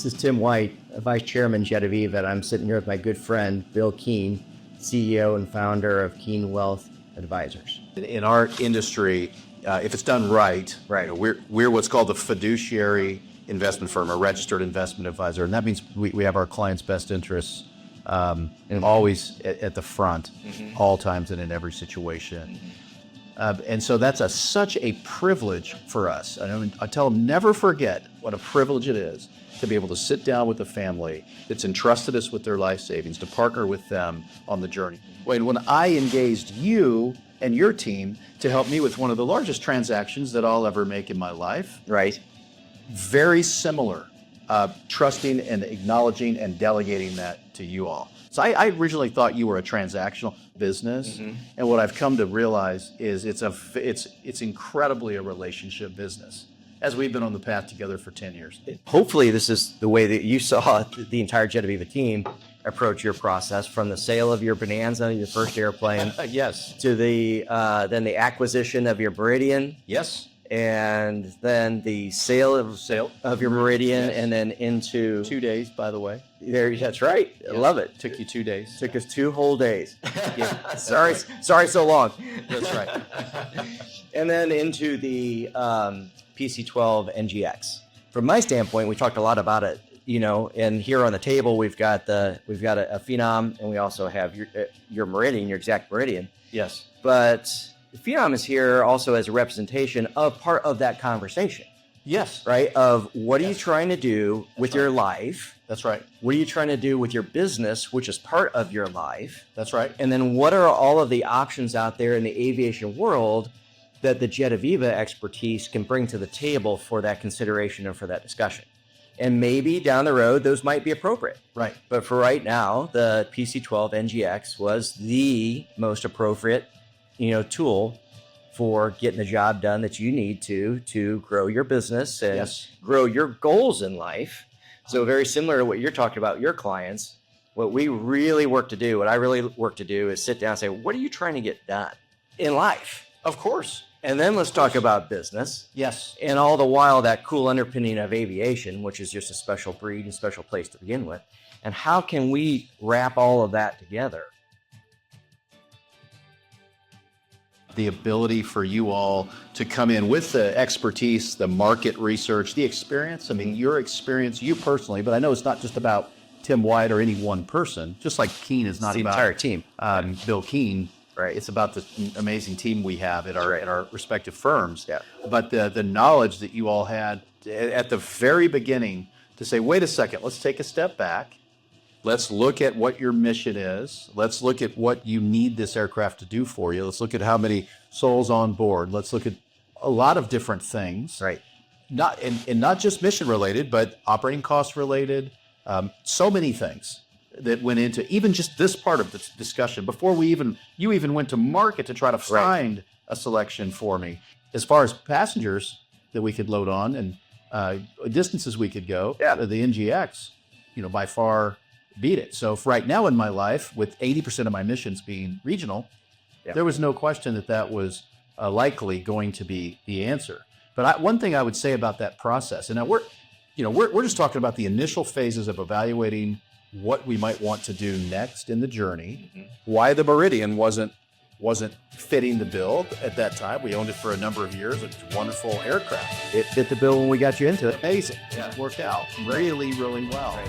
This is Tim White, Vice Chairman, jetAVIVA, and I'm sitting here with my good friend, Bill Keene, CEO and founder of Keene Wealth Advisors. In our industry, if it's done right, we're what's called a fiduciary investment firm, a registered investment advisor, and that means we have our clients' best interests always at the front, all times and in every situation. And so that's such a privilege for us. I tell them, never forget what a privilege it is to be able to sit down with a family that's entrusted us with their life savings, to partner with them on the journey. When I engaged you and your team to help me with one of the largest transactions that I'll ever make in my life. Right. Very similar, trusting and acknowledging and delegating that to you all. So I originally thought you were a transactional business, and what I've come to realize is it's incredibly a relationship business, as we've been on the path together for 10 years. Hopefully this is the way that you saw the entire jetAVIVA team approach your process, from the sale of your Bonanza, your first airplane, Yes. to the then the acquisition of your Meridian. Yes. And then the sale of your Meridian, Yes. and then into 2 days, by the way. That's right. I love it. Took you 2 days. Took us 2 whole days. Sorry so long. That's right. And then into the PC-12 NGX. From my standpoint, we talked a lot about it, and here on the table we've got a Phenom, and we also have your Meridian, your exact Meridian. Yes. But the Phenom is here also as a representation of part of that conversation. Yes. Right? Of what are you trying to do with your life? That's right. What are you trying to do with your business, which is part of your life? That's right. And then what are all of the options out there in the aviation world that the jetAVIVA expertise can bring to the table for that consideration and for that discussion? And maybe down the road, those might be appropriate. Right. But for right now, the PC-12 NGX was the most appropriate, tool for getting the job done that you need to grow your business and grow your goals in life. So very similar to what you're talking about, your clients, what I really work to do is sit down and say, what are you trying to get done in life? Of course. And then let's talk about business. Yes. And all the while, that cool underpinning of aviation, which is just a special breed and special place to begin with. And how can we wrap all of that together? The ability for you all to come in with the expertise, the market research, the experience. I mean, your experience, you personally, but I know it's not just about Tim White or any one person, just like Keene is not the about entire team. Bill Keene. Right. It's about the amazing team we have at our respective firms. Yeah. But the knowledge that you all had at the very beginning to say, wait a second, let's take a step back. Let's look at what your mission is. Let's look at what you need this aircraft to do for you. Let's look at how many souls on board. Let's look at a lot of different things. Right. Not just mission related, but operating cost related. So many things that went into even just this part of the discussion before you even went to market to try to find a selection for me. As far as passengers that we could load on and distances we could go, the NGX, by far beat it. So right now in my life, with 80% of my missions being regional, there was no question that was likely going to be the answer. But one thing I would say about that process, and we're just talking about the initial phases of evaluating what we might want to do next in the journey, why the Meridian wasn't fitting the bill at that time. We owned it for a number of years. It's a wonderful aircraft. It fit the bill when we got you into it. Amazing. Yeah. It worked out really, really well. Right.